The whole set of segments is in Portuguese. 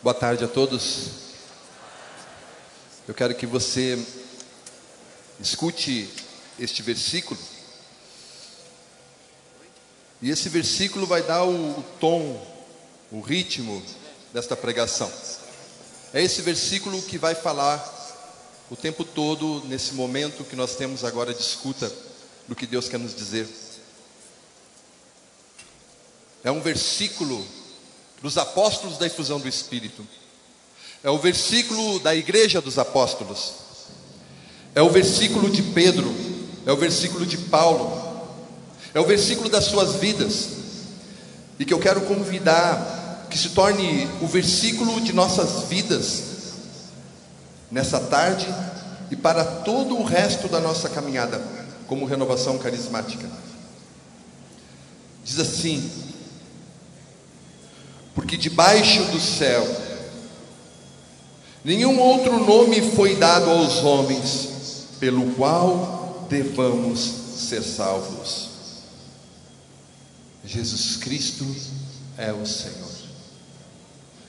Boa tarde a todos. Eu quero que você escute este versículo. E esse versículo vai dar o tom, o ritmo desta pregação. É esse versículo que vai falar o tempo todo, nesse momento que nós temos agora de escuta do que Deus quer nos dizer. É um versículo dos apóstolos da efusão do Espírito. É o versículo da igreja dos apóstolos. É o versículo de Pedro. É o versículo de Paulo. É o versículo das suas vidas. E que eu quero convidar que se torne o versículo de nossas vidas nessa tarde e para todo o resto da nossa caminhada como renovação carismática. Diz assim: porque debaixo do céu nenhum outro nome foi dado aos homens pelo qual devamos ser salvos. Jesus Cristo é o Senhor.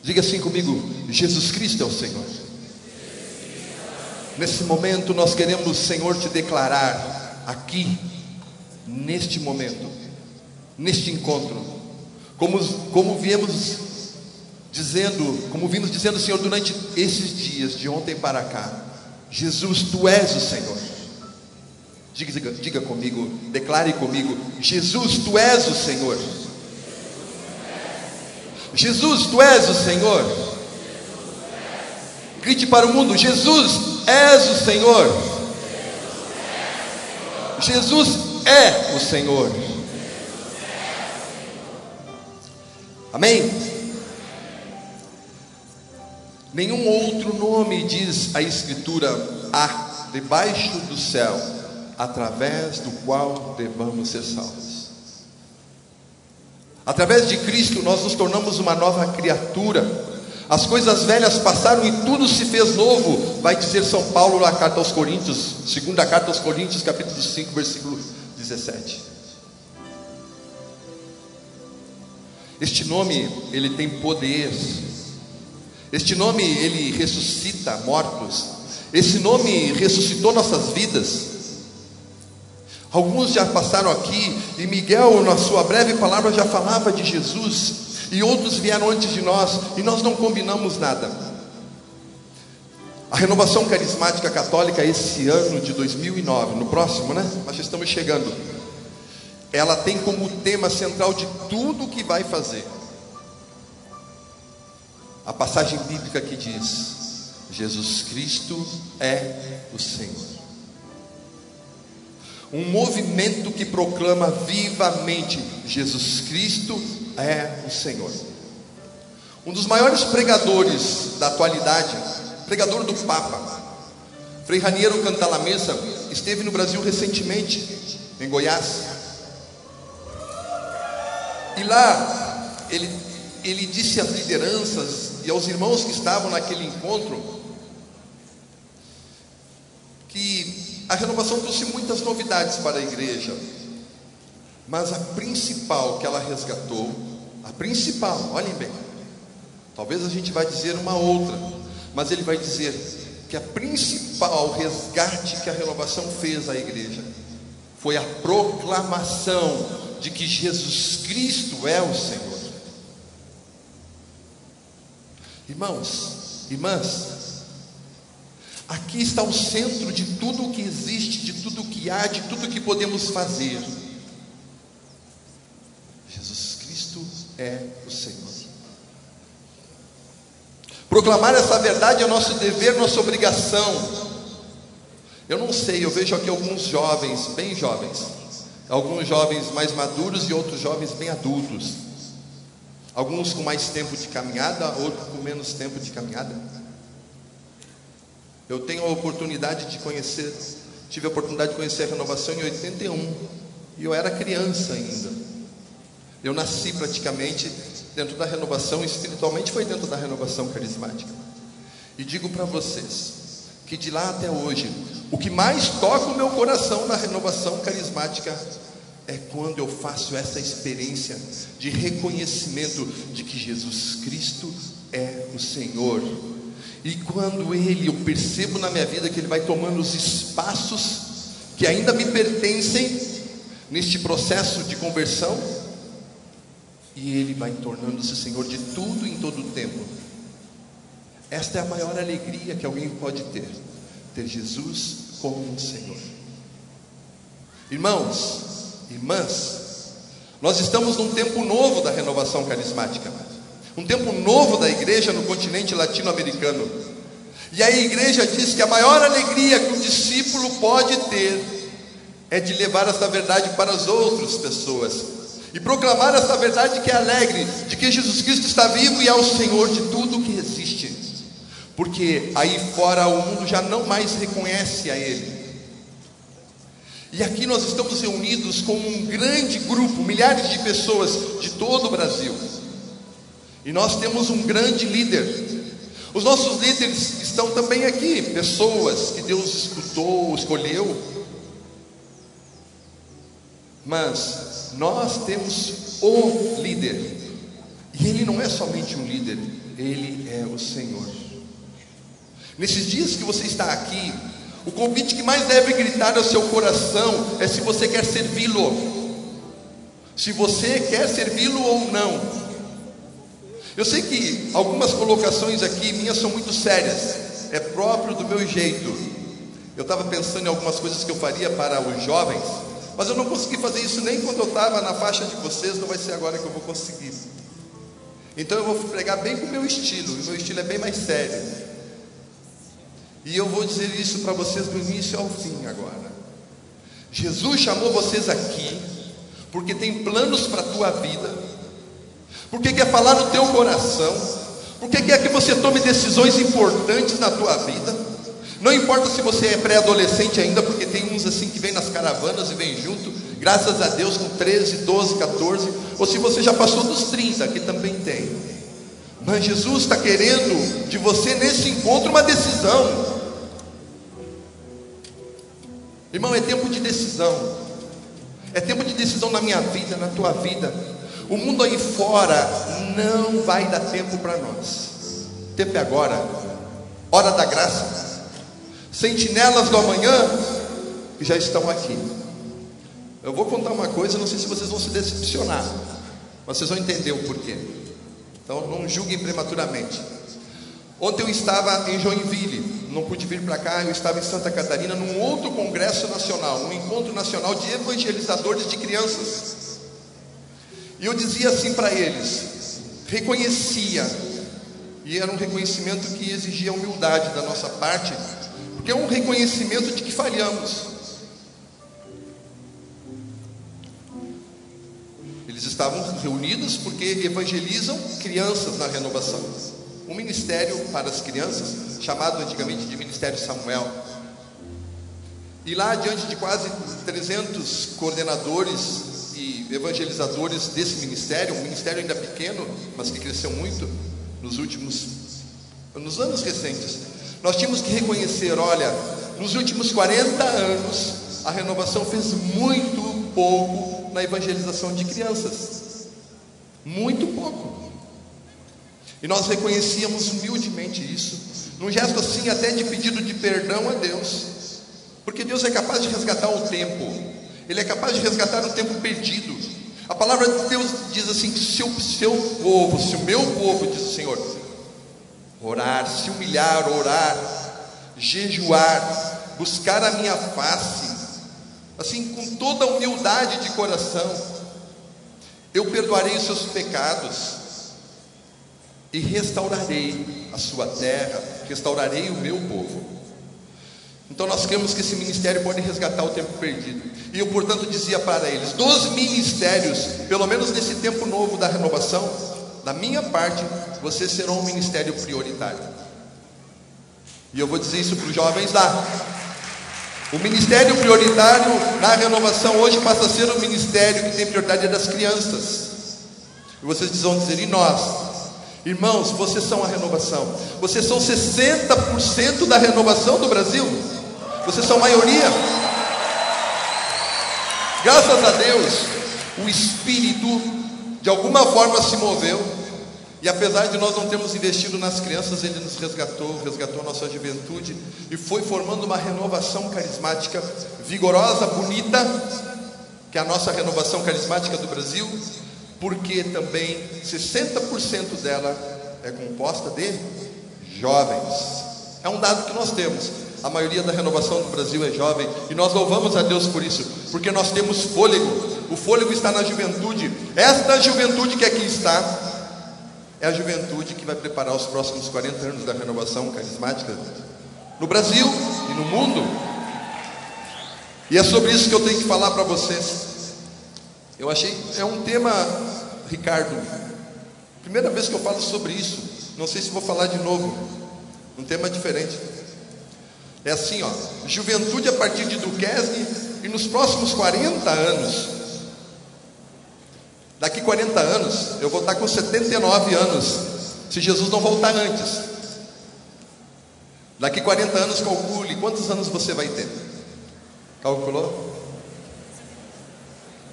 Diga assim comigo: Jesus Cristo é o Senhor. Nesse momento nós queremos, Senhor, te declarar aqui, neste momento, neste encontro, como vimos dizendo, Senhor, durante esses dias, de ontem para cá: Jesus, Tu és o Senhor. Diga comigo, declare comigo: Jesus, Tu és o Senhor. Jesus, Tu és o Senhor. Grite para o mundo: Jesus, és o Senhor. Jesus é o Senhor. Amém? Nenhum outro nome, diz a Escritura, há debaixo do céu, através do qual devamos ser salvos. Através de Cristo nós nos tornamos uma nova criatura. As coisas velhas passaram e tudo se fez novo, vai dizer São Paulo na carta aos Coríntios, segunda carta aos Coríntios, capítulo 5, versículo 17. Este nome, ele tem poder. Este nome, ele ressuscita mortos. Esse nome ressuscitou nossas vidas. Alguns já passaram aqui, e Miguel, na sua breve palavra, já falava de Jesus, e outros vieram antes de nós, e nós não combinamos nada. A renovação carismática católica, esse ano de 2009, no próximo, né? Nós já estamos chegando. Ela tem como tema central de tudo o que vai fazer a passagem bíblica que diz: Jesus Cristo é o Senhor. Um movimento que proclama vivamente: Jesus Cristo é o Senhor. Um dos maiores pregadores da atualidade, pregador do Papa, Frei Raniero Cantalamessa, esteve no Brasil recentemente, em Goiás. E lá ele disse às lideranças e aos irmãos que estavam naquele encontro que a renovação trouxe muitas novidades para a igreja, mas a principal que ela resgatou, a principal, olhem bem, talvez a gente vai dizer uma outra, mas ele vai dizer que a principal resgate que a renovação fez à igreja foi a proclamação de que Jesus Cristo é o Senhor. Irmãos, irmãs, aqui está o centro de tudo o que existe, de tudo o que há, de tudo o que podemos fazer. Jesus Cristo é o Senhor. Proclamar essa verdade é nosso dever, nossa obrigação. Eu não sei, eu vejo aqui alguns jovens, bem jovens, alguns jovens mais maduros e outros jovens bem adultos. Alguns com mais tempo de caminhada, outros com menos tempo de caminhada. Eu tenho a oportunidade de conhecer, tive a oportunidade de conhecer a renovação em 81, e eu era criança ainda. Eu nasci praticamente dentro da renovação, espiritualmente foi dentro da renovação carismática. E digo para vocês que de lá até hoje, o que mais toca o meu coração na renovação carismática é quando eu faço essa experiência de reconhecimento de que Jesus Cristo é o Senhor. E quando eu percebo na minha vida que Ele vai tomando os espaços que ainda me pertencem neste processo de conversão, e Ele vai tornando-se Senhor de tudo em todo o tempo. Esta é a maior alegria que alguém pode ter Jesus como um Senhor. Irmãos, irmãs, nós estamos num tempo novo da renovação carismática, um tempo novo da igreja no continente latino-americano. E a igreja diz que a maior alegria que um discípulo pode ter é de levar essa verdade para as outras pessoas e proclamar essa verdade que é alegre, de que Jesus Cristo está vivo e é o Senhor de tudo que existe, porque aí fora o mundo já não mais reconhece a Ele. E aqui nós estamos reunidos com um grande grupo, milhares de pessoas de todo o Brasil, e nós temos um grande líder. Os nossos líderes estão também aqui, pessoas que Deus escutou, escolheu. Mas nós temos o líder, e Ele não é somente um líder, Ele é o Senhor. Nesses dias que você está aqui, o convite que mais deve gritar ao seu coração é se você quer servi-lo, se você quer servi-lo ou não. Eu sei que algumas colocações aqui minhas são muito sérias, é próprio do meu jeito. Eu estava pensando em algumas coisas que eu faria para os jovens, mas eu não consegui fazer isso nem quando eu estava na faixa de vocês, não vai ser agora que eu vou conseguir. Então eu vou pregar bem com o meu estilo, e o meu estilo é bem mais sério. E eu vou dizer isso para vocês do início ao fim agora. Jesus chamou vocês aqui porque tem planos para a tua vida, porque quer falar no teu coração, porque quer que você tome decisões importantes na tua vida. Não importa se você é pré-adolescente ainda, porque tem uns assim que vem nas caravanas e vem junto, graças a Deus, com 13, 12, 14, ou se você já passou dos 30, que também tem. Mas Jesus está querendo de você nesse encontro uma decisão. Irmão, é tempo de decisão. É tempo de decisão na minha vida, na tua vida. O mundo aí fora não vai dar tempo para nós. O tempo é agora, hora da graça. Sentinelas do amanhã que já estão aqui. Eu vou contar uma coisa, não sei se vocês vão se decepcionar, mas vocês vão entender o porquê. Então não julguem prematuramente. Ontem eu estava em Joinville, não pude vir para cá, eu estava em Santa Catarina, num outro congresso nacional, um encontro nacional de evangelizadores de crianças. E eu dizia assim para eles, reconhecia, e era um reconhecimento que exigia humildade da nossa parte, porque é um reconhecimento de que falhamos. Eles estavam reunidos porque evangelizam crianças na renovação, um ministério para as crianças, chamado antigamente de Ministério Samuel. E lá, diante de quase 300 coordenadores e evangelizadores desse ministério, um ministério ainda pequeno, mas que cresceu muito nos anos recentes, nós tínhamos que reconhecer, olha, nos últimos 40 anos, a renovação fez muito pouco na evangelização de crianças, muito pouco. E nós reconhecíamos humildemente isso, num gesto assim até de pedido de perdão a Deus, porque Deus é capaz de resgatar o tempo, Ele é capaz de resgatar o tempo perdido. A palavra de Deus diz assim, que se o meu povo, diz o Senhor, orar, se humilhar, orar, jejuar, buscar a minha face, assim com toda a humildade de coração, eu perdoarei os seus pecados e restaurarei a sua terra, restaurarei o meu povo. Então nós cremos que esse ministério pode resgatar o tempo perdido. E eu, portanto, dizia para eles, dos ministérios, pelo menos nesse tempo novo da renovação, da minha parte, vocês serão um ministério prioritário. E eu vou dizer isso para os jovens lá. O ministério prioritário na renovação hoje passa a ser o ministério que tem prioridade das crianças. E vocês vão dizer, e nós? Irmãos, vocês são a renovação. Vocês são 60% da renovação do Brasil. Vocês são maioria. Graças a Deus, o Espírito de alguma forma se moveu E apesar de nós não termos investido nas crianças, Ele nos resgatou a nossa juventude e foi formando uma renovação carismática vigorosa, bonita, que é a nossa renovação carismática do Brasil, porque também 60% dela é composta de jovens. É um dado que nós temos. A maioria da renovação do Brasil é jovem, e nós louvamos a Deus por isso, porque nós temos fôlego. O fôlego está na juventude. Esta juventude que aqui está é a juventude que vai preparar os próximos 40 anos da renovação carismática no Brasil e no mundo. E é sobre isso que eu tenho que falar para vocês. Eu achei, é um tema, Ricardo, primeira vez que eu falo sobre isso. Não sei se vou falar de novo. Um tema diferente. É assim, ó, juventude a partir de Duquesne, e nos próximos 40 anos, daqui 40 anos, eu vou estar com 79 anos, se Jesus não voltar antes. Daqui 40 anos, calcule quantos anos você vai ter. Calculou?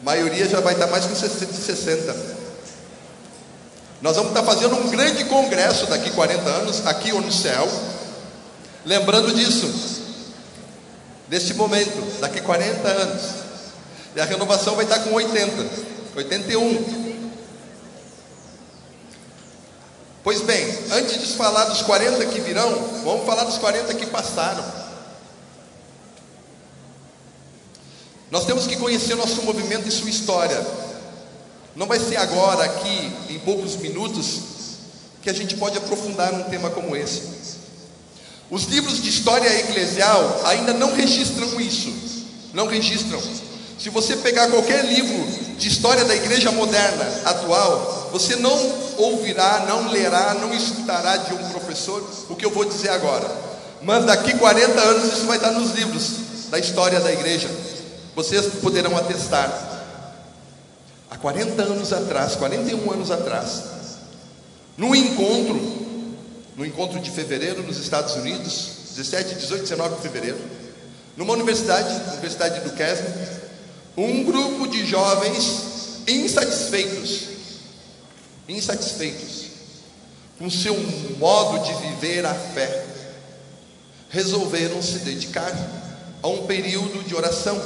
A maioria já vai estar mais com 60. Nós vamos estar fazendo um grande congresso daqui 40 anos, aqui ou no céu. Lembrando disso, neste momento, daqui 40 anos, e a renovação vai estar com 81. Pois bem, antes de falar dos 40 que virão, vamos falar dos 40 que passaram. Nós temos que conhecer nosso movimento e sua história. Não vai ser agora, aqui, em poucos minutos, que a gente pode aprofundar num tema como esse. Os livros de história eclesial ainda não registram isso. Não registram. Se você pegar qualquer livro de história da igreja moderna, atual, você não ouvirá, não lerá, não escutará de um professor o que eu vou dizer agora. Mas daqui 40 anos isso vai estar nos livros da história da igreja. Vocês poderão atestar. Há 40 anos atrás, 41 anos atrás, no encontro de fevereiro nos Estados Unidos, 17, 18, 19 de fevereiro, numa universidade de Duquesne, um grupo de jovens insatisfeitos com seu modo de viver a fé, resolveram se dedicar a um período de oração,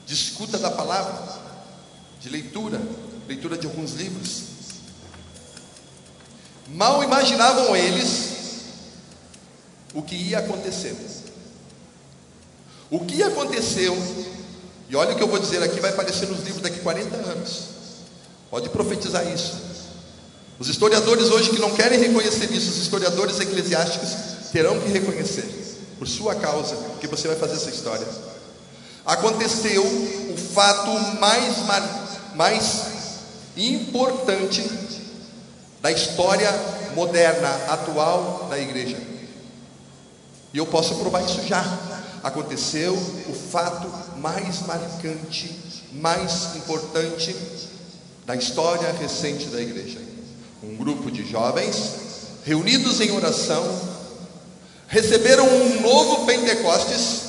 de escuta da palavra, de leitura de alguns livros. Mal imaginavam eles o que ia acontecer. O que aconteceu, e olha o que eu vou dizer aqui, vai aparecer nos livros daqui 40 anos. Pode profetizar isso. Os historiadores hoje que não querem reconhecer isso, os historiadores eclesiásticos terão que reconhecer, por sua causa, que você vai fazer essa história. Aconteceu o fato mais importante da história moderna, atual da igreja. E eu posso provar isso já. Aconteceu o fato mais marcante, mais importante da história recente da igreja. Um grupo de jovens reunidos em oração receberam um novo Pentecostes,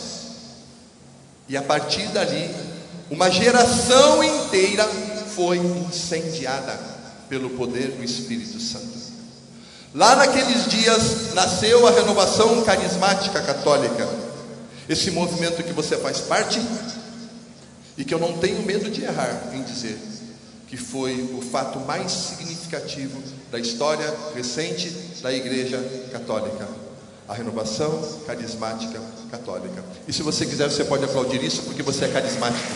e a partir dali uma geração inteira foi incendiada pelo poder do Espírito Santo. Lá naqueles dias nasceu a renovação carismática católica, esse movimento que você faz parte, e que eu não tenho medo de errar em dizer que foi o fato mais significativo da história recente da Igreja Católica, a renovação carismática católica. E se você quiser, você pode aplaudir isso, porque você é carismático.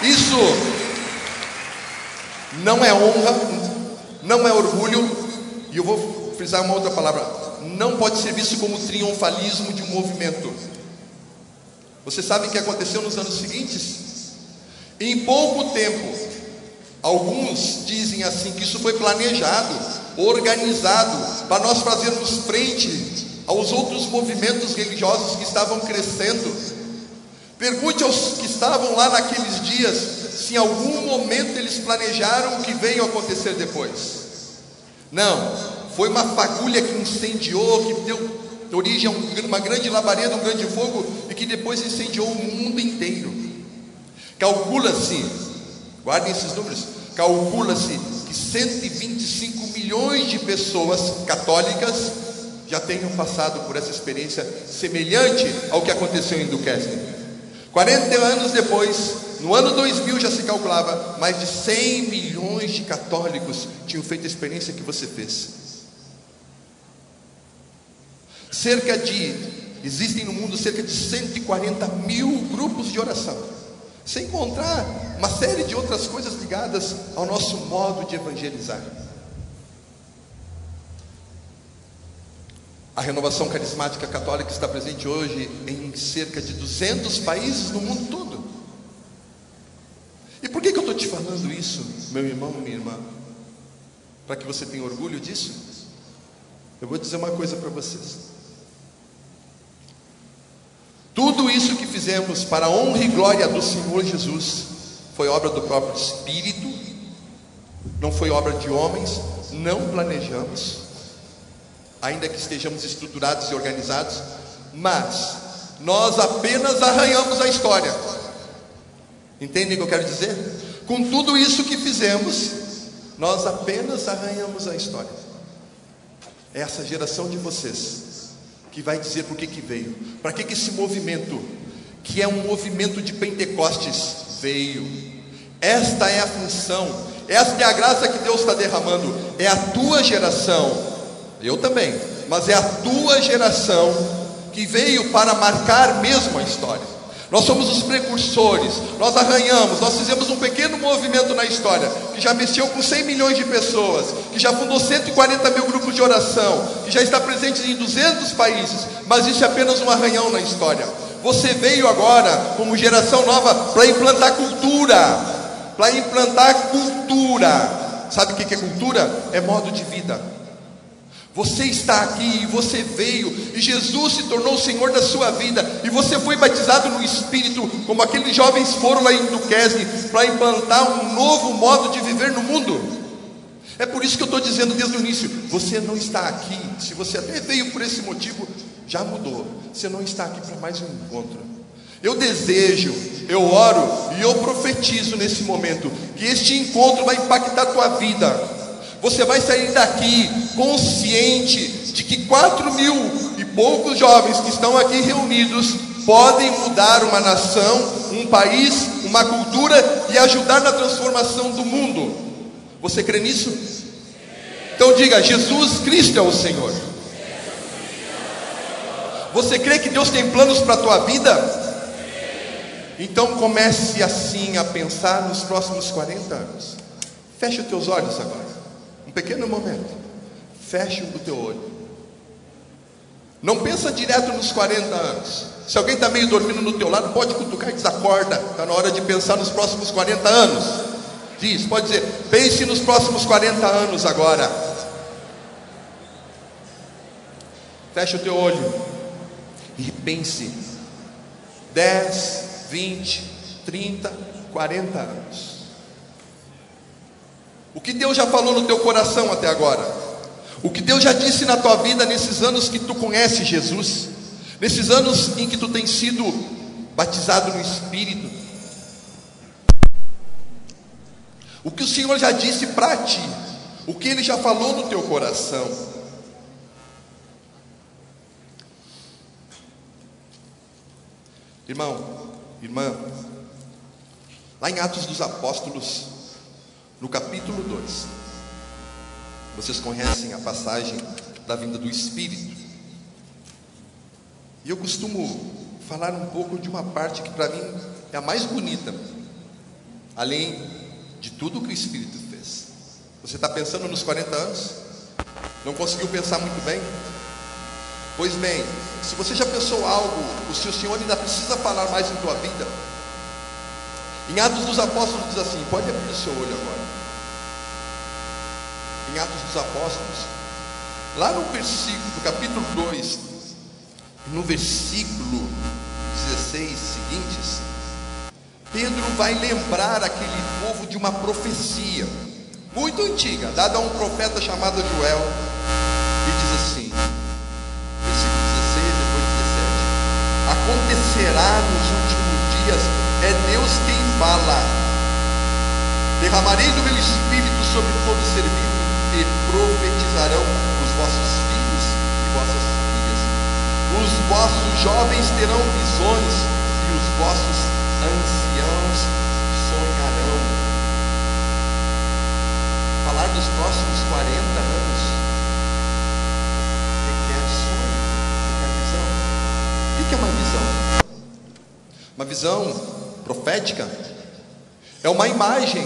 Isso não é honra, não é orgulho, e eu vou frisar uma outra palavra: não pode ser visto como triunfalismo de um movimento. Você sabe o que aconteceu nos anos seguintes? Em pouco tempo, alguns dizem assim que isso foi planejado, organizado, para nós fazermos frente aos outros movimentos religiosos que estavam crescendo. Pergunte aos que estavam lá naqueles dias se em algum momento eles planejaram o que veio acontecer depois. Não, foi uma fagulha que incendiou, que deu origem a uma grande labareda, um grande fogo, e que depois incendiou o mundo inteiro. Calcula-se, guardem esses números, calcula-se que 125 milhões de pessoas católicas já tenham passado por essa experiência semelhante ao que aconteceu em Duquesne. 40 anos depois, no ano 2000, já se calculava mais de 100 milhões de católicos tinham feito a experiência que você fez. Existem no mundo cerca de 140 mil grupos de oração, sem contar uma série de outras coisas ligadas ao nosso modo de evangelizar. A renovação carismática católica está presente hoje em cerca de 200 países no mundo todo. E por que eu estou te falando isso, meu irmão, minha irmã? Para que você tenha orgulho disso? Eu vou dizer uma coisa para vocês. Tudo isso que fizemos para a honra e glória do Senhor Jesus foi obra do próprio Espírito, não foi obra de homens, não planejamos, ainda que estejamos estruturados e organizados, mas nós apenas arranhamos a história. Entendem o que eu quero dizer? Com tudo isso que fizemos, nós apenas arranhamos a história. É essa geração de vocês que vai dizer por que veio, para que esse movimento, que é um movimento de Pentecostes, veio. Esta é a função, esta é a graça que Deus está derramando. É a tua geração, eu também, mas é a tua geração que veio para marcar mesmo a história. Nós somos os precursores, nós arranhamos, nós fizemos um pequeno movimento na história, que já mexeu com 100 milhões de pessoas, que já fundou 140 mil grupos de oração, que já está presente em 200 países, mas isso é apenas um arranhão na história. Você veio agora, como geração nova, para implantar cultura, Sabe o que é cultura? É modo de vida. Você está aqui e você veio, e Jesus se tornou o Senhor da sua vida, e você foi batizado no Espírito, como aqueles jovens foram lá em Duquesne, para implantar um novo modo de viver no mundo. É por isso que eu estou dizendo desde o início, você não está aqui, se você até veio por esse motivo, já mudou, você não está aqui para mais um encontro. Eu desejo, eu oro e eu profetizo nesse momento, que este encontro vai impactar a tua vida. Você vai sair daqui consciente de que 4.000 e poucos jovens que estão aqui reunidos podem mudar uma nação, um país, uma cultura e ajudar na transformação do mundo. Você crê nisso? Então diga: Jesus Cristo é o Senhor. Você crê que Deus tem planos para a tua vida? Então comece assim a pensar nos próximos 40 anos. Feche os teus olhos agora. Um pequeno momento. Feche o teu olho. Não pensa direto nos 40 anos. Se alguém está meio dormindo no teu lado, pode cutucar e desacorda. Está na hora de pensar nos próximos 40 anos. Diz, pode dizer, pense nos próximos 40 anos agora. Feche o teu olho e pense 10, 20, 30, 40 anos. O que Deus já falou no teu coração até agora? O que Deus já disse na tua vida nesses anos que tu conheces Jesus? Nesses anos em que tu tens sido batizado no Espírito? O que o Senhor já disse para ti? O que Ele já falou no teu coração? Irmão, irmã, lá em Atos dos Apóstolos, no capítulo 2, vocês conhecem a passagem da vinda do Espírito. E eu costumo falar um pouco de uma parte que para mim é a mais bonita, além de tudo que o Espírito fez. Você está pensando nos 40 anos? Não conseguiu pensar muito bem? Pois bem, se você já pensou algo, o Senhor ainda precisa falar mais em tua vida. Em Atos dos Apóstolos diz assim, pode abrir o seu olho agora. Em Atos dos Apóstolos, lá no capítulo 2, no versículo 16 seguintes, Pedro vai lembrar aquele povo de uma profecia muito antiga, dada a um profeta chamado Joel, e diz assim, versículo 16, depois 17: acontecerá nos últimos dias, é Deus quem fala, Derramarei do meu espírito sobre todo ser vivo, e profetizarão os vossos filhos e vossas filhas. Os vossos jovens terão visões, e os vossos anciãos sonharão. Falar dos próximos 40 anos requer sonho, requer visão. O que é uma visão? Uma visão profética é uma imagem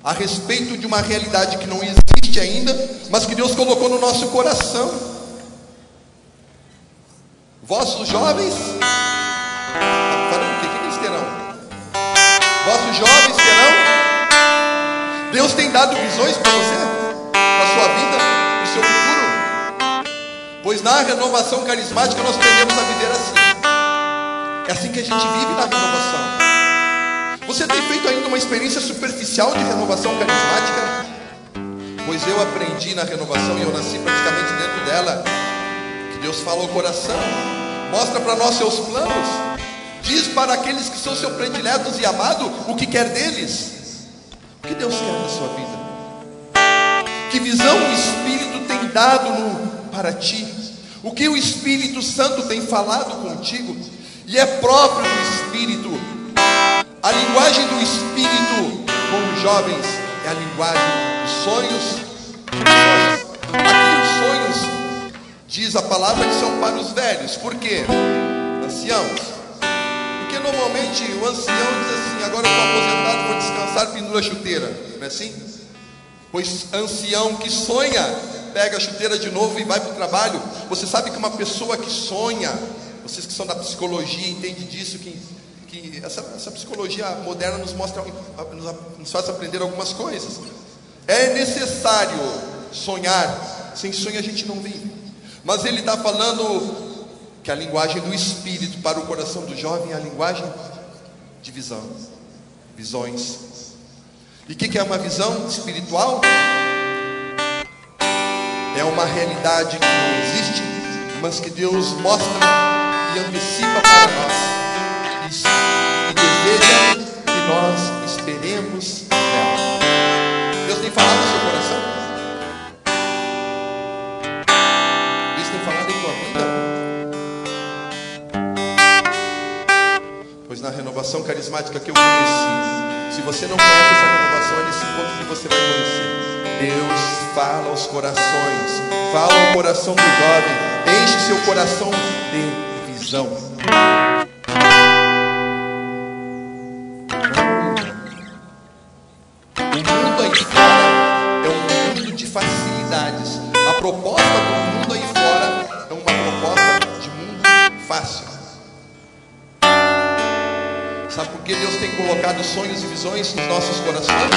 a respeito de uma realidade que não existe ainda, mas que Deus colocou no nosso coração. Vossos jovens farão o quê? O que eles terão? Vossos jovens terão. Deus tem dado visões para você, para a sua vida, para o seu futuro. Pois na renovação carismática nós aprendemos a viver assim. É assim que a gente vive na renovação. Você tem feito ainda uma experiência superficial de renovação carismática? Pois eu aprendi na renovação, e eu nasci praticamente dentro dela, que Deus fala ao coração, mostra para nós seus planos, diz para aqueles que são seus prediletos e amados o que quer deles. O que Deus quer na sua vida? Que visão o Espírito tem dado para ti? O que o Espírito Santo tem falado contigo? E é próprio do Espírito. A linguagem do Espírito com os jovens é a linguagem dos sonhos. Aqui os sonhos, diz a palavra, que são para os velhos. Por quê? Anciãos. Porque normalmente o ancião diz assim: agora eu estou aposentado, vou descansar, pendura a chuteira. Não é assim? Pois ancião que sonha, pega a chuteira de novo e vai para o trabalho. Você sabe que uma pessoa que sonha, vocês que são da psicologia entendem disso, que essa psicologia moderna nos mostra, nos faz aprender algumas coisas. É necessário sonhar. Sem sonho a gente não vive. Mas ele está falando que a linguagem do Espírito para o coração do jovem é a linguagem de visão, visões. E o que é uma visão espiritual? É uma realidade que não existe, mas que Deus mostra e antecipa para nós. E deseja que nós esperemos nela. Deus tem falado no seu coração? Deus tem falado em tua vida? Pois na renovação carismática que eu conheci, se você não conhece essa renovação, é nesse encontro que você vai conhecer. Deus fala aos corações, fala ao coração do jovem, enche seu coração de visão. Facilidades. A proposta do mundo aí fora é uma proposta de mundo fácil. Sabe por que Deus tem colocado sonhos e visões nos nossos corações?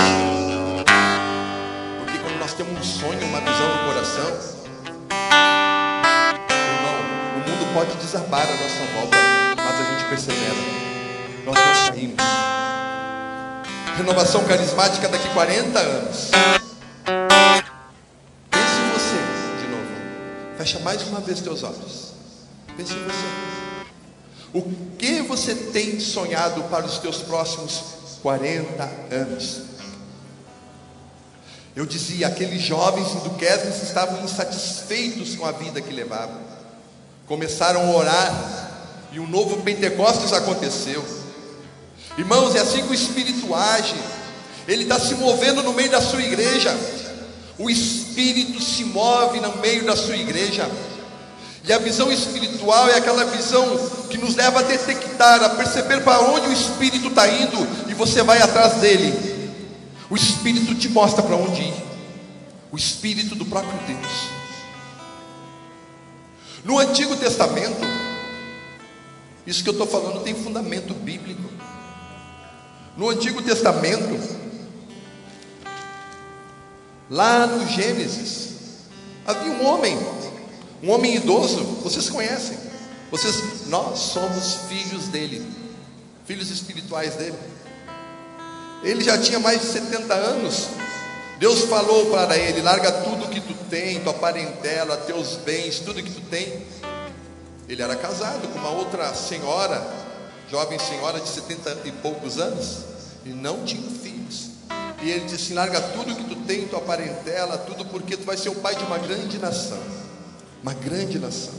Porque quando nós temos um sonho, uma visão no coração, irmão, o mundo pode desabar à nossa volta, mas a gente persevera. Nós não caímos. Renovação carismática daqui 40 anos. Fecha mais uma vez teus olhos. Pense em você. O que você tem sonhado para os teus próximos 40 anos? Eu dizia, aqueles jovens hinduqueses estavam insatisfeitos com a vida que levavam. Começaram a orar e um novo Pentecostes aconteceu. Irmãos, é assim que o Espírito age. Ele está se movendo no meio da sua igreja. O Espírito se move no meio da sua igreja. E a visão espiritual é aquela visão que nos leva a detectar, a perceber para onde o Espírito está indo, e você vai atrás dele. O Espírito te mostra para onde ir. O Espírito do próprio Deus. No Antigo Testamento, isso que eu estou falando tem fundamento bíblico. No Antigo Testamento, lá no Gênesis, havia um homem idoso, vocês conhecem, nós somos filhos dele, filhos espirituais dele. Ele já tinha mais de 70 anos. Deus falou para ele: larga tudo que tu tem, tua parentela, teus bens, tudo que tu tem. Ele era casado com uma outra senhora, jovem senhora de 70 e poucos anos, e não tinha filhos. E ele disse assim: larga tudo que tu tem, tua parentela, tudo, porque tu vai ser o pai de uma grande nação. Uma grande nação.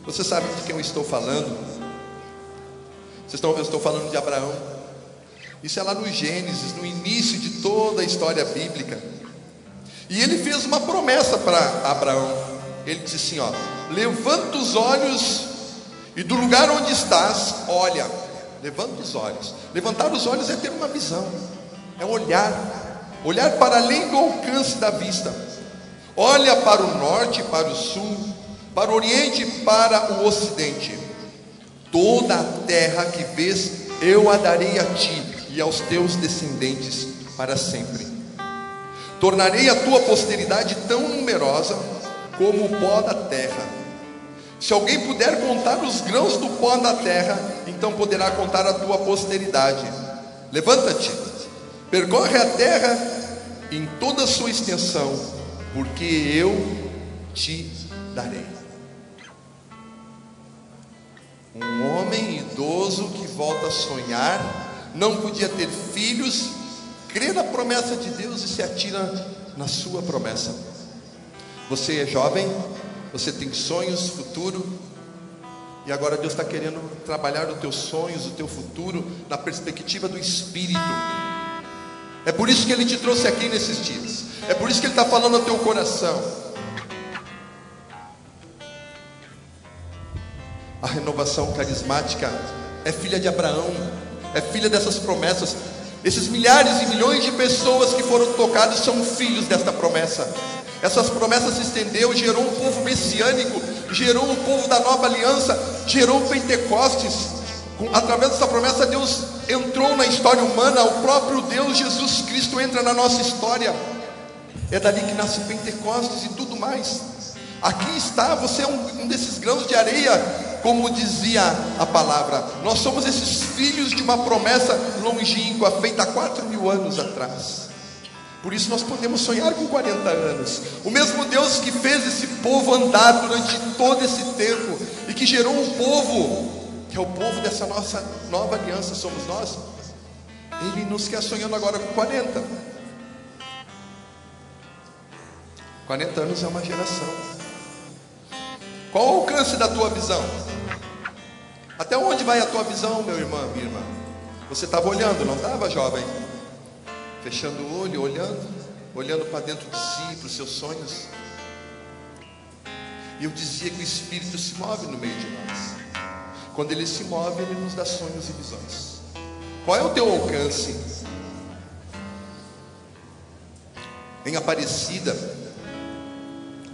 Você sabe de quem eu estou falando? Eu estou falando de Abraão. Isso é lá no Gênesis, no início de toda a história bíblica. E ele fez uma promessa para Abraão. Ele disse assim, ó: levanta os olhos e do lugar onde estás, olha. Levanta os olhos. Levantar os olhos é ter uma visão, é olhar para além do alcance da vista. Olha para o norte, para o sul, para o oriente e para o ocidente. Toda a terra que vês, eu a darei a ti e aos teus descendentes para sempre. Tornarei a tua posteridade tão numerosa como o pó da terra. Se alguém puder contar os grãos do pó da terra, então poderá contar a tua posteridade. Levanta-te, percorre a terra em toda a sua extensão, porque eu te darei. Um homem idoso que volta a sonhar, não podia ter filhos, crê na promessa de Deus e se atira na sua promessa. Você é jovem, você tem sonhos, futuro, e agora Deus está querendo trabalhar os teus sonhos, o teu futuro, na perspectiva do Espírito. É por isso que Ele te trouxe aqui nesses dias, é por isso que Ele está falando ao teu coração. A renovação carismática é filha de Abraão, é filha dessas promessas. Esses milhares e milhões de pessoas que foram tocados são filhos desta promessa. Essas promessas se estendeu, gerou um povo messiânico, gerou um povo da nova aliança, gerou Pentecostes. Através dessa promessa, Deus entrou na história humana, o próprio Deus, Jesus Cristo, entra na nossa história. É dali que nasce Pentecostes e tudo mais. Aqui está, você é um desses grãos de areia, como dizia a palavra. Nós somos esses filhos de uma promessa longínqua, feita há 4.000 anos atrás. Por isso nós podemos sonhar com 40 anos. O mesmo Deus que fez esse povo andar durante todo esse tempo, e que gerou um povo, que é o povo dessa nossa nova aliança, somos nós. Ele nos quer sonhando agora com 40. 40 anos é uma geração. Qual o alcance da tua visão? Até onde vai a tua visão, meu irmão, minha irmã? Você estava olhando, não estava, jovem? Fechando o olho, olhando para dentro de si, para os seus sonhos. E eu dizia que o Espírito se move no meio de nós. Quando Ele se move, Ele nos dá sonhos e visões. Qual é o teu alcance? Em Aparecida,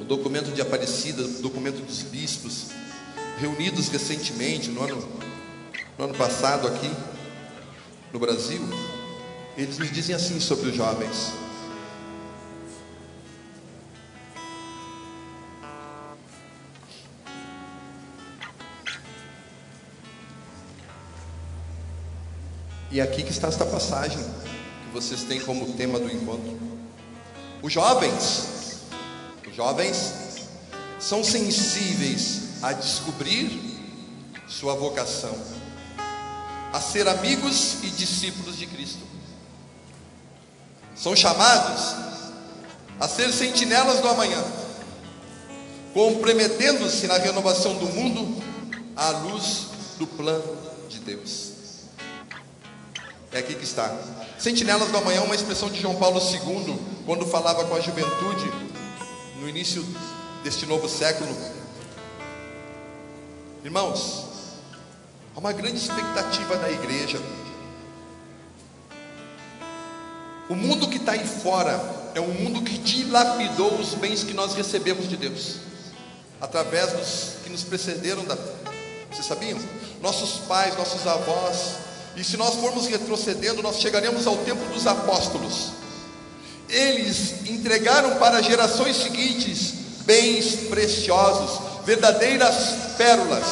o documento de Aparecida, o documento dos bispos, reunidos recentemente, no ano passado aqui no Brasil, eles nos dizem assim sobre os jovens: e aqui que está esta passagem que vocês têm como tema do encontro. Os jovens são sensíveis a descobrir sua vocação, a ser amigos e discípulos de Cristo. São chamados a ser sentinelas do amanhã, comprometendo-se na renovação do mundo à luz do plano de Deus. É aqui que está. Sentinelas do amanhã é uma expressão de João Paulo II, quando falava com a juventude no início deste novo século. Irmãos, há uma grande expectativa da igreja. O mundo que está aí fora é um mundo que dilapidou os bens que nós recebemos de Deus, através dos que nos precederam da fé. Vocês sabiam? Nossos pais, nossos avós. E se nós formos retrocedendo, nós chegaremos ao tempo dos apóstolos. Eles entregaram para as gerações seguintes bens preciosos, verdadeiras pérolas.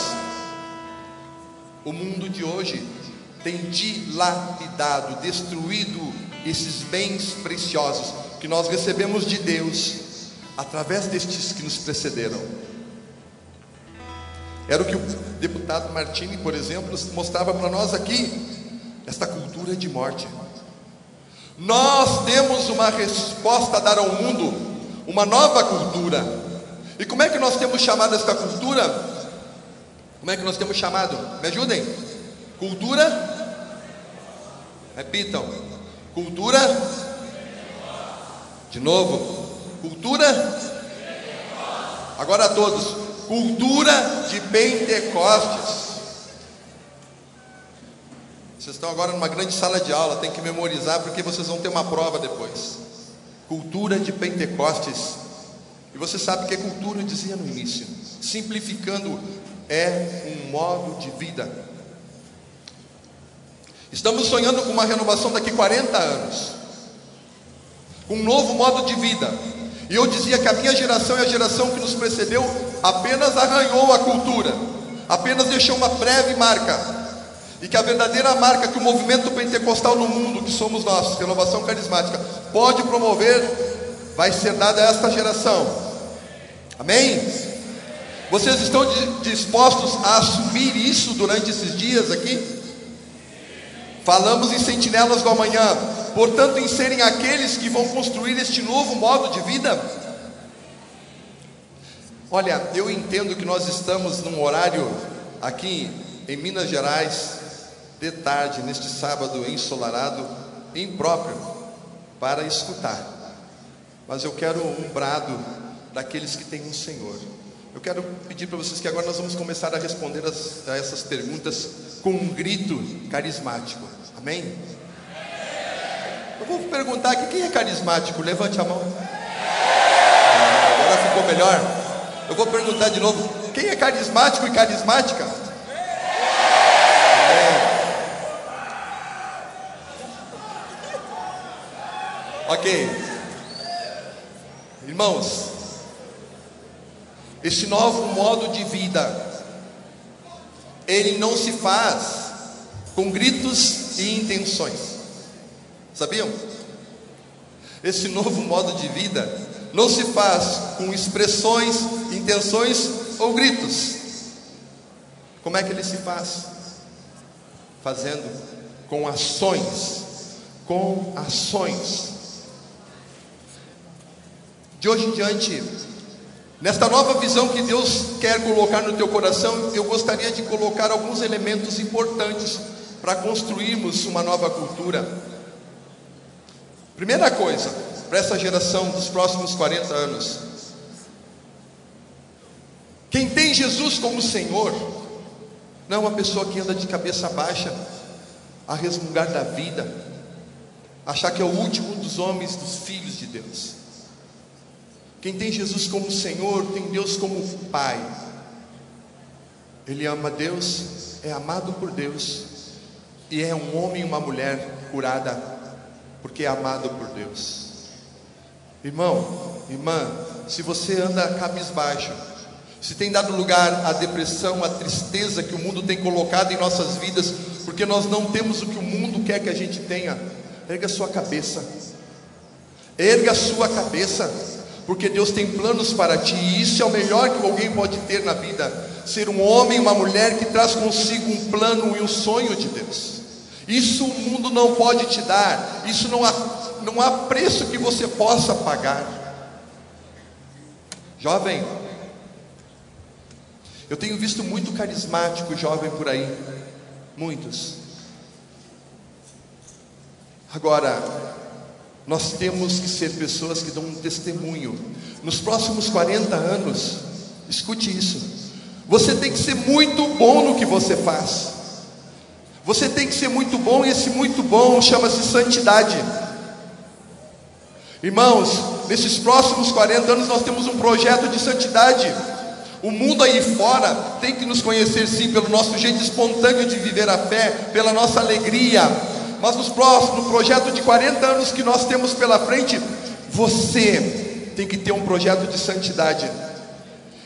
O mundo de hoje tem dilapidado, destruído esses bens preciosos que nós recebemos de Deus através destes que nos precederam. Era o que o deputado Martini, por exemplo, mostrava para nós aqui, esta cultura de morte. Nós temos uma resposta a dar ao mundo, uma nova cultura. E como é que nós temos chamado esta cultura? Como é que nós temos chamado? Me ajudem. Cultura? Repitam. Cultura? De novo. Cultura? Agora a todos. Cultura de Pentecostes. Vocês estão agora numa grande sala de aula, tem que memorizar porque vocês vão ter uma prova depois. Cultura de Pentecostes. E você sabe que cultura, eu dizia no início, simplificando, é um modo de vida. Estamos sonhando com uma renovação daqui 40 anos, com um novo modo de vida. E eu dizia que a minha geração e a geração que nos precedeu apenas arranhou a cultura, apenas deixou uma breve marca. E que a verdadeira marca que o movimento pentecostal no mundo, que somos nós, Renovação Carismática, pode promover, vai ser dada a esta geração. Amém? Vocês estão dispostos a assumir isso durante esses dias aqui? Falamos em sentinelas do amanhã, portanto em serem aqueles que vão construir este novo modo de vida. Olha, eu entendo que nós estamos num horário aqui em Minas Gerais, de tarde, neste sábado ensolarado, impróprio para escutar. Mas eu quero um brado daqueles que têm um Senhor. Eu quero pedir para vocês que agora nós vamos começar a responder a essas perguntas com um grito carismático. Amém? Eu vou perguntar aqui, quem é carismático? Levante a mão. Agora ficou melhor. Eu vou perguntar de novo, quem é carismático e carismática? Ok, irmãos, este novo modo de vida, ele não se faz com gritos e intenções, sabiam? Esse novo modo de vida não se faz com expressões, intenções ou gritos. Como é que ele se faz? Fazendo com ações, com ações. De hoje em diante, nesta nova visão que Deus quer colocar no teu coração, eu gostaria de colocar alguns elementos importantes para construirmos uma nova cultura. Primeira coisa, para essa geração dos próximos 40 anos, quem tem Jesus como Senhor, não é uma pessoa que anda de cabeça baixa, a resmungar da vida, achar que é o último dos homens, dos filhos de Deus. Quem tem Jesus como Senhor, tem Deus como Pai. Ele ama Deus, é amado por Deus, e é um homem e uma mulher curada, porque é amado por Deus. Irmão, irmã, se você anda cabisbaixo, se tem dado lugar à depressão, à tristeza que o mundo tem colocado em nossas vidas, porque nós não temos o que o mundo quer que a gente tenha, erga a sua cabeça. Erga a sua cabeça, porque Deus tem planos para ti, e isso é o melhor que alguém pode ter na vida. Ser um homem e uma mulher que traz consigo um plano e um sonho de Deus. Isso o mundo não pode te dar. Isso não há preço que você possa pagar. Jovem, eu tenho visto muito carismático jovem por aí, muitos. Agora, nós temos que ser pessoas que dão um testemunho. Nos próximos 40 anos, escute isso, você tem que ser muito bom no que você faz. Você tem que ser muito bom, e esse muito bom chama-se santidade. Irmãos, nesses próximos 40 anos nós temos um projeto de santidade. O mundo aí fora tem que nos conhecer sim pelo nosso jeito espontâneo de viver a fé, pela nossa alegria. Mas no projeto de 40 anos que nós temos pela frente, você tem que ter um projeto de santidade.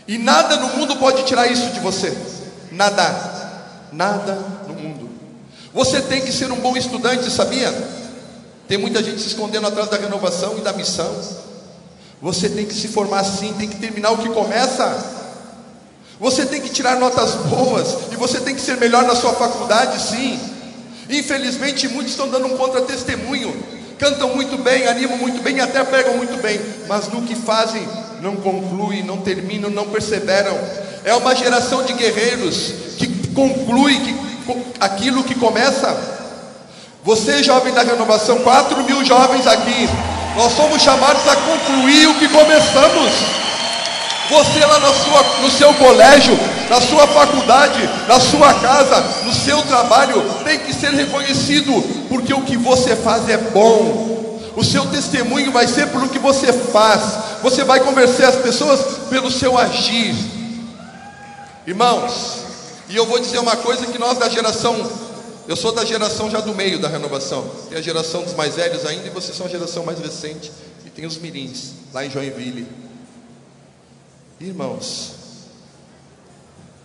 E nada no mundo pode tirar isso de você. Nada. Nada no mundo. Você tem que ser um bom estudante, sabia? Tem muita gente se escondendo atrás da renovação e da missão. Você tem que se formar sim, tem que terminar o que começa. Você tem que tirar notas boas, e você tem que ser melhor na sua faculdade sim. Infelizmente muitos estão dando um contra-testemunho, cantam muito bem, animam muito bem, até pregam muito bem, mas no que fazem não concluem, não terminam, não perseveram. É uma geração de guerreiros que conclui aquilo que começa. Você, jovem da renovação, 4.000 jovens aqui, nós somos chamados a concluir o que começamos. Você lá no seu colégio, na sua faculdade, na sua casa, no seu trabalho, tem que ser reconhecido, porque o que você faz é bom. O seu testemunho vai ser pelo que você faz. Você vai convencer as pessoas pelo seu agir. Irmãos, e eu vou dizer uma coisa que nós da geração, eu sou da geração já do meio da renovação, tem a geração dos mais velhos ainda, e vocês são a geração mais recente, e tem os mirins, lá em Joinville. Irmãos,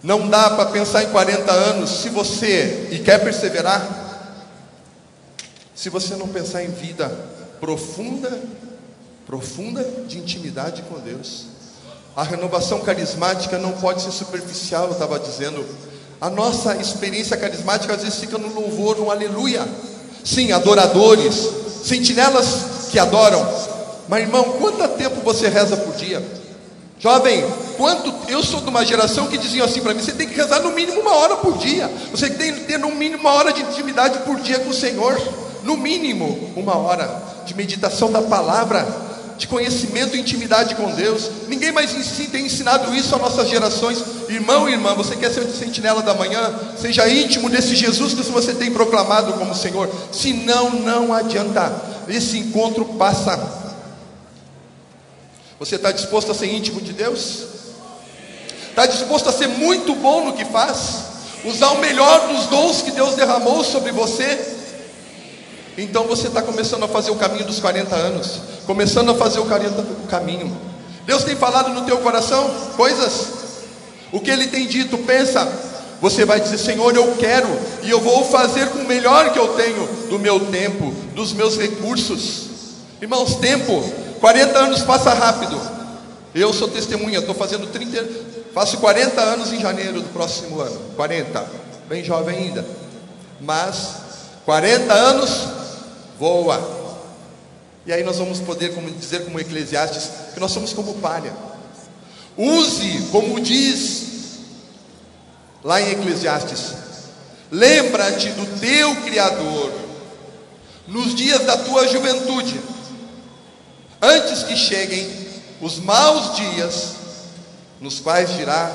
não dá para pensar em 40 anos, se você, e quer perseverar, se você não pensar em vida profunda de intimidade com Deus. A renovação carismática não pode ser superficial, eu estava dizendo. A nossa experiência carismática às vezes fica no louvor, no aleluia. Sim, adoradores, sentinelas que adoram. Mas irmão, quanto tempo você reza por dia? Jovem, eu sou de uma geração que diziam assim para mim: você tem que rezar no mínimo 1 hora por dia. Você tem que ter no mínimo 1 hora de intimidade por dia com o Senhor. No mínimo 1 hora de meditação da palavra, de conhecimento e intimidade com Deus. Ninguém mais tem ensinado isso às nossas gerações. Irmão e irmã, você quer ser sentinela da manhã? Seja íntimo desse Jesus que você tem proclamado como Senhor. Senão, não adianta. Esse encontro passa. Você está disposto a ser íntimo de Deus? Está disposto a ser muito bom no que faz? Usar o melhor dos dons que Deus derramou sobre você? Então você está começando a fazer o caminho dos 40 anos. Começando a fazer o caminho. Deus tem falado no teu coração coisas. O que Ele tem dito, pensa. Você vai dizer: Senhor, eu quero, e eu vou fazer com o melhor que eu tenho, do meu tempo, dos meus recursos. Irmãos, tempo, 40 anos passa rápido. Eu sou testemunha, faço 40 anos em janeiro do próximo ano. 40, bem jovem ainda. Mas 40 anos voa. E aí nós vamos poder dizer como Eclesiastes, que nós somos como palha. Use, como diz lá em Eclesiastes, lembra-te do teu Criador nos dias da tua juventude, antes que cheguem os maus dias, nos quais dirá: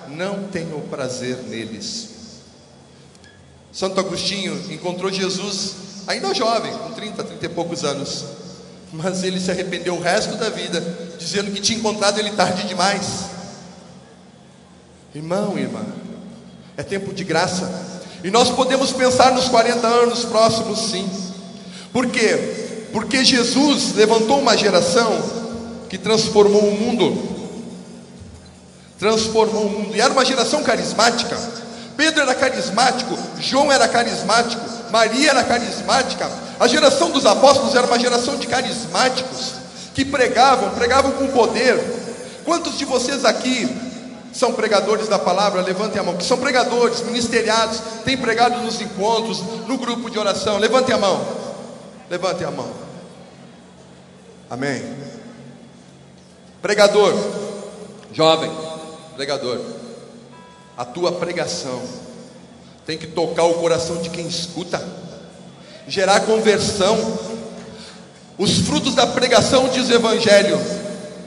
não tenho prazer neles. Santo Agostinho encontrou Jesus ainda jovem, com 30 e poucos anos, mas ele se arrependeu o resto da vida, dizendo que tinha encontrado ele tarde demais. Irmão e irmã, é tempo de graça, e nós podemos pensar nos 40 anos próximos, sim. Por quê? Porque Jesus levantou uma geração que transformou o mundo. E era uma geração carismática. Pedro era carismático, João era carismático, Maria era carismática. A geração dos apóstolos era uma geração de carismáticos que pregavam com poder. Quantos de vocês aqui são pregadores da palavra? Levantem a mão. Que são pregadores, ministeriados, têm pregado nos encontros, no grupo de oração. Levantem a mão. Levantem a mão. Amém. Pregador, jovem, pregador, a tua pregação tem que tocar o coração de quem escuta, gerar conversão. Os frutos da pregação, diz o Evangelho,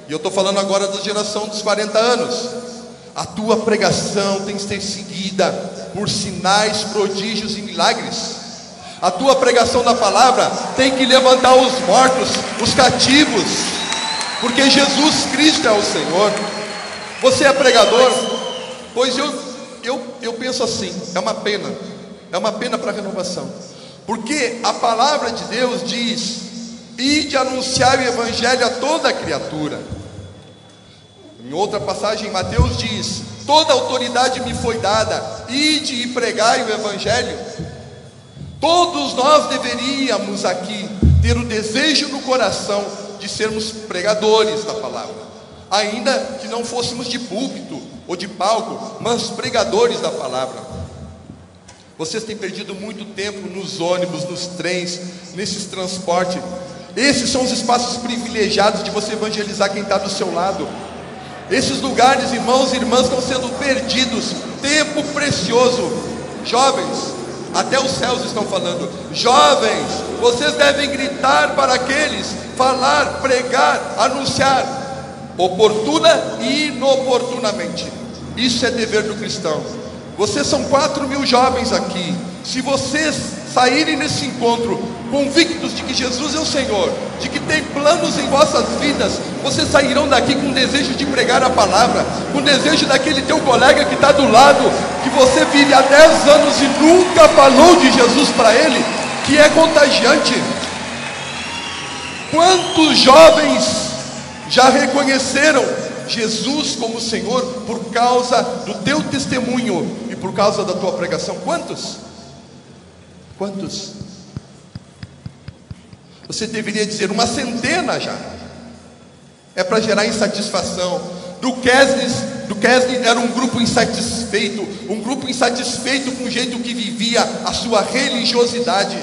e eu estou falando agora da geração dos 40 anos. A tua pregação tem que ser seguida por sinais, prodígios e milagres. A tua pregação da palavra tem que levantar os mortos, os cativos, porque Jesus Cristo é o Senhor. Você é pregador? Pois eu penso assim, é uma pena para a renovação, porque a palavra de Deus diz: ide anunciar o Evangelho a toda criatura. Em outra passagem em Mateus diz: toda autoridade me foi dada, ide e pregai o Evangelho. Todos nós deveríamos aqui ter o desejo no coração de sermos pregadores da palavra, ainda que não fôssemos de púlpito ou de palco, mas pregadores da palavra. Vocês têm perdido muito tempo nos ônibus, nos trens, nesses transportes. Esses são os espaços privilegiados de você evangelizar quem está do seu lado. Esses lugares, irmãos e irmãs, estão sendo perdidos. Tempo precioso. Jovens, até os céus estão falando: jovens, vocês devem gritar para aqueles, falar, pregar, anunciar, oportuna e inoportunamente. Isso é dever do cristão. Vocês são 4.000 jovens aqui. Se vocês saírem nesse encontro convictos de que Jesus é o Senhor, de que tem planos em vossas vidas, vocês sairão daqui com desejo de pregar a palavra, com desejo daquele teu colega que está do lado, que você vive há 10 anos e nunca falou de Jesus para ele, que é contagiante. Quantos jovens já reconheceram Jesus como Senhor por causa do teu testemunho e por causa da tua pregação? Quantos? Quantos? Você deveria dizer uma centena já. É para gerar insatisfação. Do Kesley era um grupo insatisfeito com o jeito que vivia a sua religiosidade,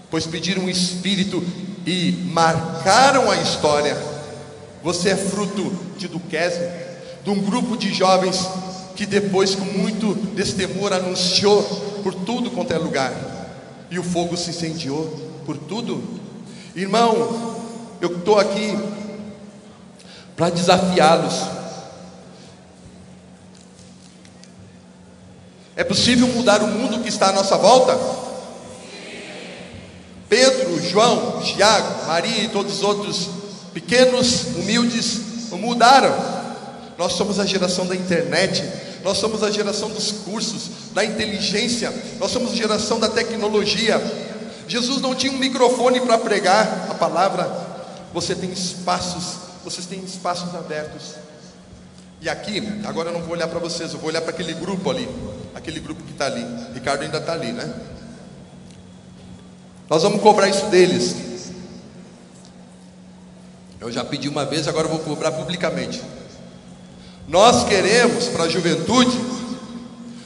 pois pediram o Espírito e marcaram a história. Você é fruto do Kesley, de um grupo de jovens que depois, com muito destemor, anunciou por tudo quanto é lugar, e o fogo se incendiou por tudo. Irmão, eu estou aqui para desafiá-los. É possível mudar o mundo que está à nossa volta? Pedro, João, Tiago, Maria e todos os outros pequenos, humildes, mudaram. Nós somos a geração da internet, nós somos a geração dos cursos, da inteligência, nós somos a geração da tecnologia. Jesus não tinha um microfone para pregar a palavra. Vocês têm espaços abertos. E aqui, agora eu não vou olhar para vocês, eu vou olhar para aquele grupo ali, aquele grupo que está ali. Ricardo ainda está ali, né? Nós vamos cobrar isso deles. Eu já pedi uma vez, agora eu vou cobrar publicamente. Nós queremos para a juventude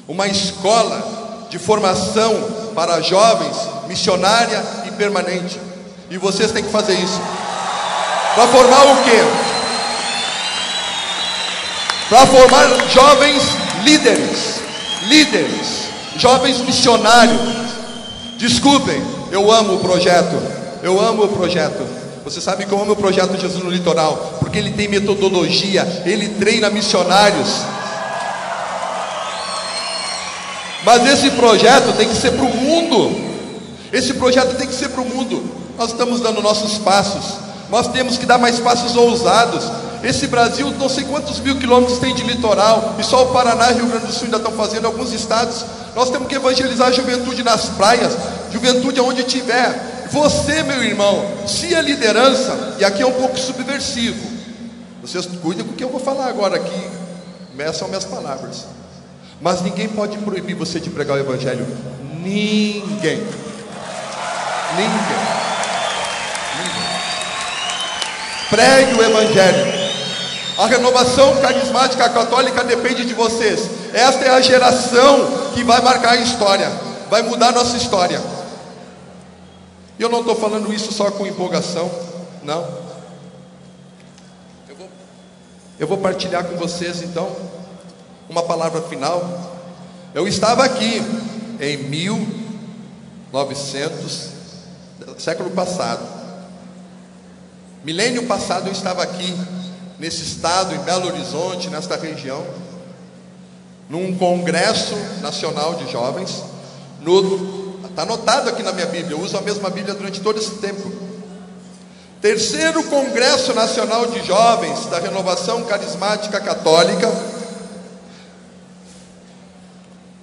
uma escola de formação para jovens, missionária e permanente. E vocês têm que fazer isso. Para formar o quê? Para formar jovens líderes, jovens missionários. Desculpem, eu amo o projeto. Você sabe que eu amo o projeto Jesus no Litoral, porque ele tem metodologia, ele treina missionários. Mas esse projeto tem que ser para o mundo. Nós estamos dando nossos passos. Nós temos que dar mais passos ousados. Esse Brasil, não sei quantos mil quilômetros tem de litoral, e só o Paraná e Rio Grande do Sul ainda estão fazendo, alguns estados. Nós temos que evangelizar a juventude nas praias, juventude aonde tiver. Você, meu irmão, se a liderança, e aqui é um pouco subversivo, vocês cuidem com o que eu vou falar agora aqui, são minhas palavras, mas ninguém pode proibir você de pregar o evangelho. Ninguém. Pregue o evangelho. A renovação carismática católica depende de vocês. Esta é a geração que vai marcar a história, vai mudar a nossa história. E eu não estou falando isso só com empolgação, não. Eu vou partilhar com vocês então uma palavra final. Eu estava aqui em 1900, século passado, milênio passado, eu estava aqui nesse estado, em Belo Horizonte, nesta região, num congresso nacional de jovens. Está anotado aqui na minha Bíblia, eu uso a mesma Bíblia durante todo esse tempo. 3º Congresso Nacional de Jovens da Renovação Carismática Católica,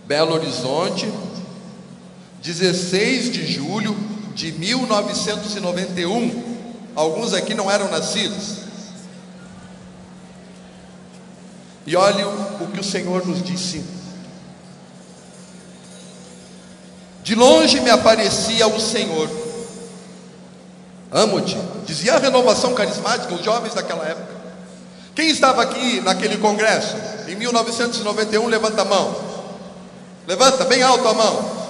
Belo Horizonte, 16 de julho de 1991. Alguns aqui não eram nascidos. E olhem o que o Senhor nos disse. De longe me aparecia o Senhor. Amo-te, dizia a renovação carismática, os jovens daquela época. Quem estava aqui naquele congresso? Em 1991, levanta a mão. Levanta bem alto a mão.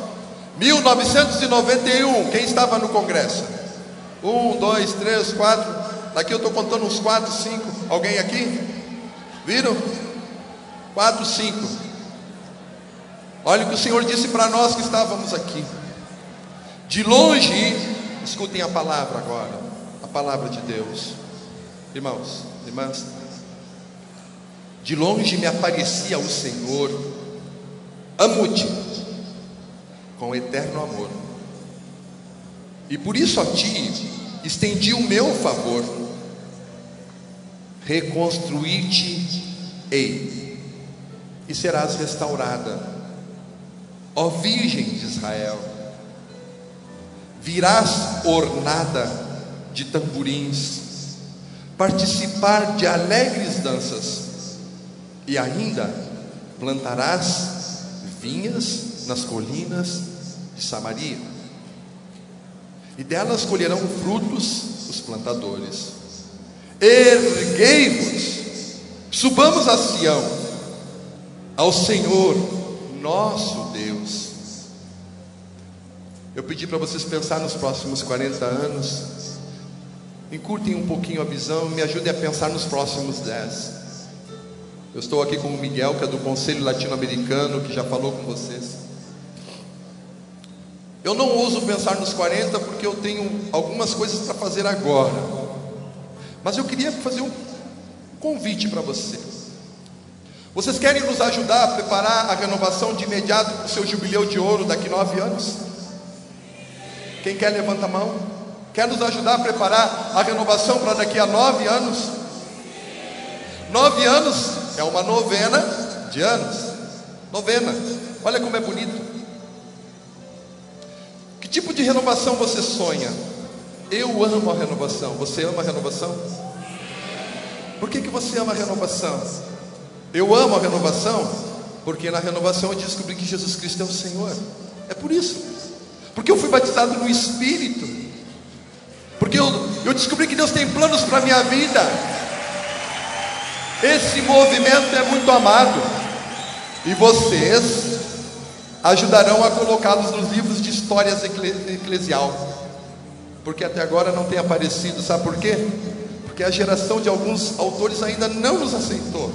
1991, quem estava no congresso? 1, 2, 3, 4. Daqui eu estou contando uns 4, 5. Alguém aqui? Viram? 4, 5. Olha o que o Senhor disse para nós que estávamos aqui. De longe, escutem a palavra agora, a palavra de Deus. Irmãos, irmãs, de longe me aparecia o Senhor, amo-te com eterno amor, e por isso a ti estendi o meu favor, reconstruir-te-ei, e serás restaurada, ó Virgem de Israel. Virás ornada de tamborins, participar de alegres danças, e ainda plantarás vinhas nas colinas de Samaria, e delas colherão frutos os plantadores. Erguei-vos, subamos a Sião, ao Senhor nosso Deus. Eu pedi para vocês pensar nos próximos 40 anos, encurtem um pouquinho a visão, me ajudem a pensar nos próximos 10. Eu estou aqui com o Miguel, que é do Conselho Latino-Americano, que já falou com vocês. Eu não ouso pensar nos 40 porque eu tenho algumas coisas para fazer agora, mas eu queria fazer um convite para vocês. Vocês querem nos ajudar a preparar a renovação de imediato para o seu jubileu de ouro daqui 9 anos? Quem quer, levanta a mão. Quer nos ajudar a preparar a renovação para daqui a 9 anos? 9 anos é uma novena de anos. Novena, olha como é bonito. Que tipo de renovação você sonha? Eu amo a renovação. Você ama a renovação? Por que você ama a renovação? Eu amo a renovação porque na renovação eu descobri que Jesus Cristo é o Senhor. É por isso. Porque eu fui batizado no Espírito, porque eu descobri que Deus tem planos para a minha vida. Esse movimento é muito amado, e vocês ajudarão a colocá-los nos livros de histórias eclesial, porque até agora não tem aparecido. Sabe por quê? Porque a geração de alguns autores ainda não nos aceitou,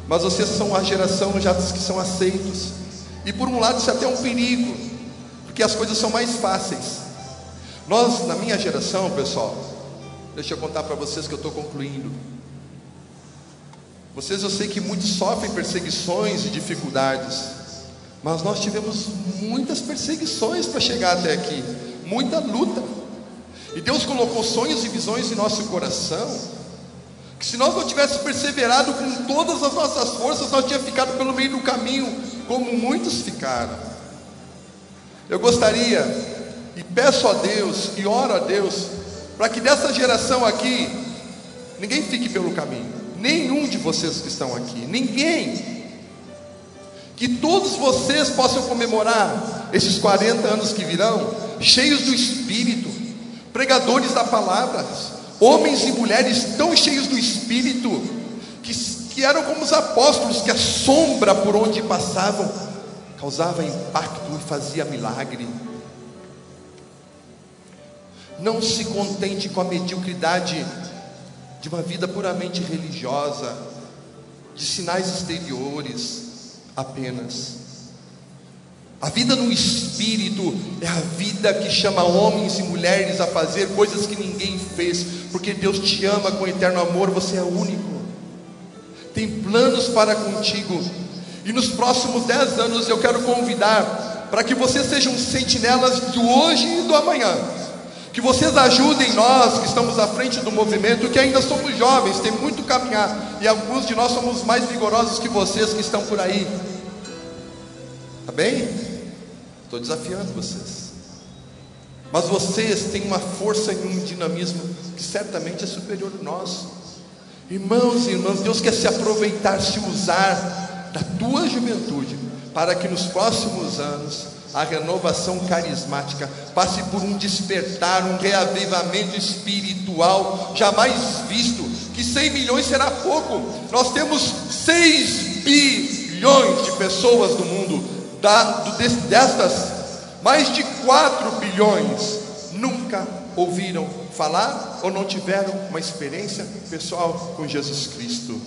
mas vocês são a geração já dos que são aceitos, e por um lado isso é até um perigo, porque as coisas são mais fáceis. Nós, na minha geração, pessoal, deixa eu contar para vocês que eu estou concluindo. Vocês, eu sei que muitos sofrem perseguições e dificuldades, mas nós tivemos muitas perseguições para chegar até aqui, muita luta, e Deus colocou sonhos e visões em nosso coração, que se nós não tivéssemos perseverado com todas as nossas forças, nós tínhamos ficado pelo meio do caminho, como muitos ficaram. Eu gostaria, e peço a Deus, e oro a Deus, para que dessa geração aqui, ninguém fique pelo caminho, nenhum de vocês que estão aqui, ninguém, que todos vocês possam comemorar esses 40 anos que virão, cheios do Espírito, pregadores da palavra, homens e mulheres tão cheios do Espírito, que eram como os apóstolos, que a sombra por onde passavam causava impacto e fazia milagre. Não se contente com a mediocridade de uma vida puramente religiosa, de sinais exteriores apenas. A vida no Espírito é a vida que chama homens e mulheres a fazer coisas que ninguém fez, porque Deus te ama com eterno amor. Você é único, tem planos para contigo. E nos próximos 10 anos eu quero convidar para que vocês sejam sentinelas do hoje e do amanhã, que vocês ajudem nós que estamos à frente do movimento, que ainda somos jovens, tem muito a caminhar, e alguns de nós somos mais vigorosos que vocês que estão por aí. Tá bem? Estou desafiando vocês, mas vocês têm uma força e um dinamismo que certamente é superior ao nosso. Irmãos e irmãs, Deus quer se aproveitar, se usar da tua juventude, para que nos próximos anos a renovação carismática passe por um despertar, um reavivamento espiritual jamais visto. Que 100 milhões será pouco. Nós temos 6 bilhões de pessoas no mundo, destas, mais de 4 bilhões nunca ouviram falar ou não tiveram uma experiência pessoal com Jesus Cristo.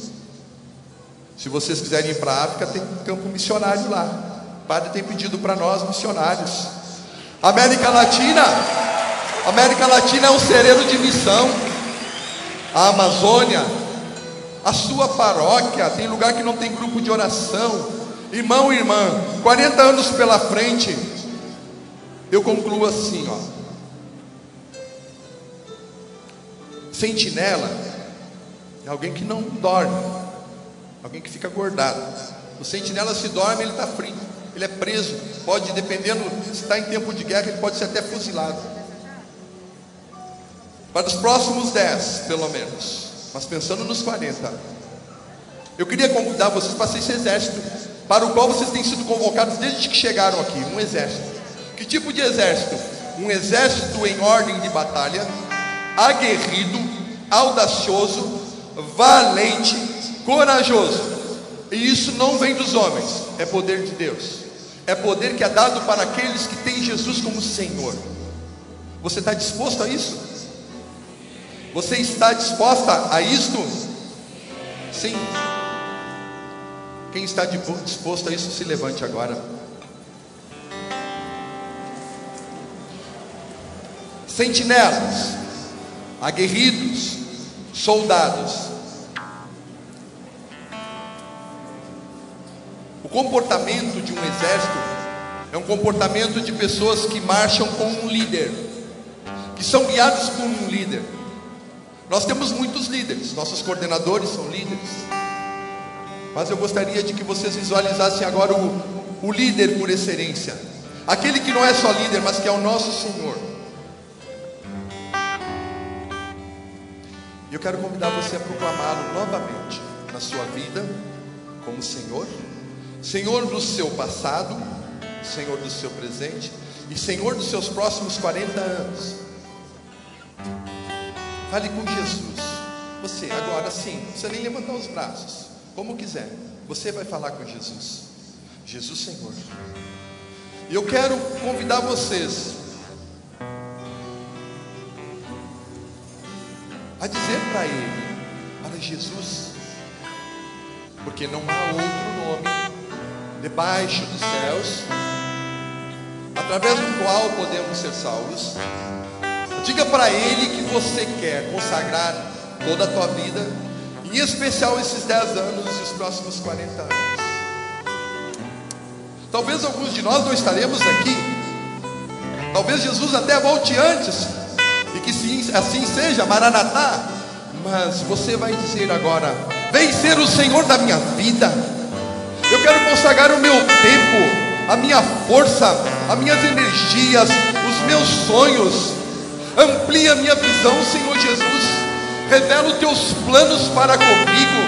Se vocês quiserem ir para a África, tem um campo missionário lá. O Padre tem pedido para nós, missionários. América Latina é um celeiro de missão. A Amazônia, a sua paróquia, tem lugar que não tem grupo de oração. Irmão e irmã, 40 anos pela frente. Eu concluo assim, ó. Sentinela é alguém que não dorme, alguém que fica acordado. O sentinela, se dorme, ele está frio, ele é preso. Pode, dependendo, se está em tempo de guerra, ele pode ser até fuzilado. Para os próximos 10, pelo menos, mas pensando nos 40, eu queria convidar vocês para esse exército, para o qual vocês têm sido convocados desde que chegaram aqui. Um exército. Que tipo de exército? Um exército em ordem de batalha, aguerrido, audacioso, valente, corajoso. E isso não vem dos homens, é poder de Deus. É poder que é dado para aqueles que têm Jesus como Senhor. Você está disposto a isso? Você está disposta a isto? Sim. Quem está disposto a isso, se levante agora. Sentinelas, aguerridos, soldados. O comportamento de um exército é um comportamento de pessoas que marcham com um líder, que são guiados por um líder. Nós temos muitos líderes, nossos coordenadores são líderes, mas eu gostaria de que vocês visualizassem agora o líder por excelência, aquele que não é só líder, mas que é o nosso Senhor. E eu quero convidar você a proclamá-lo novamente na sua vida como Senhor, Senhor do seu passado, Senhor do seu presente e Senhor dos seus próximos 40 anos. Fale com Jesus. Você agora sim, não precisa nem levantar os braços, como quiser, você vai falar com Jesus. Jesus, Senhor. E eu quero convidar vocês a dizer para Ele, para Jesus, porque não há outro nome debaixo dos céus, através do qual podemos ser salvos. Diga para Ele que você quer consagrar toda a tua vida, em especial esses 10 anos e os próximos 40 anos. Talvez alguns de nós não estaremos aqui, talvez Jesus até volte antes, e que sim, assim seja, Maranatá. Mas você vai dizer agora: vem ser o Senhor da minha vida. Eu quero consagrar o meu tempo, a minha força, as minhas energias, os meus sonhos. Amplia a minha visão, Senhor Jesus. Revela os teus planos para comigo.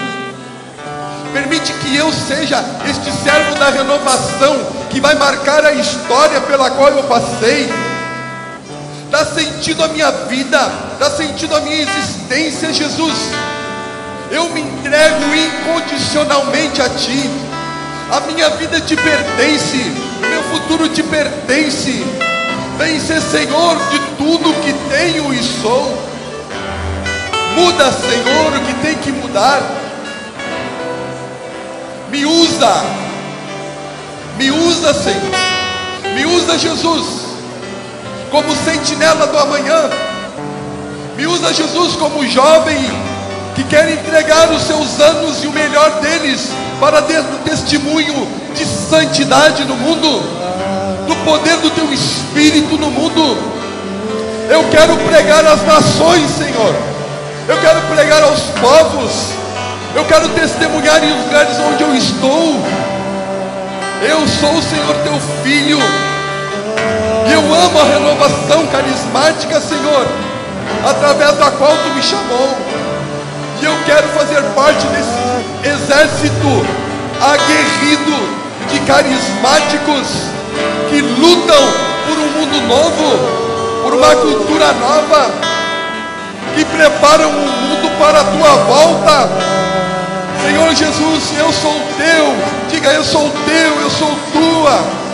Permite que eu seja este servo da renovação, que vai marcar a história pela qual eu passei. Dá sentido à minha vida, dá sentido à minha existência, Jesus. Eu me entrego incondicionalmente a Ti. A minha vida te pertence, o meu futuro te pertence. Vem ser Senhor de tudo que tenho e sou. Muda, Senhor, o que tem que mudar. Me usa, Senhor. Me usa, Jesus, como sentinela do amanhã. Me usa, Jesus, como jovem que quer entregar os seus anos e o melhor deles para ter um testemunho de santidade no mundo, do poder do Teu Espírito no mundo. Eu quero pregar às nações, Senhor. Eu quero pregar aos povos. Eu quero testemunhar em lugares onde eu estou. Eu sou, Senhor, Teu Filho. E eu amo a renovação carismática, Senhor, através da qual Tu me chamou. E eu quero fazer parte desse exército aguerrido de carismáticos que lutam por um mundo novo, por uma cultura nova, que preparam o mundo para a Tua volta. Senhor Jesus, eu sou Teu. Diga: eu sou Teu, eu sou Tua. tua.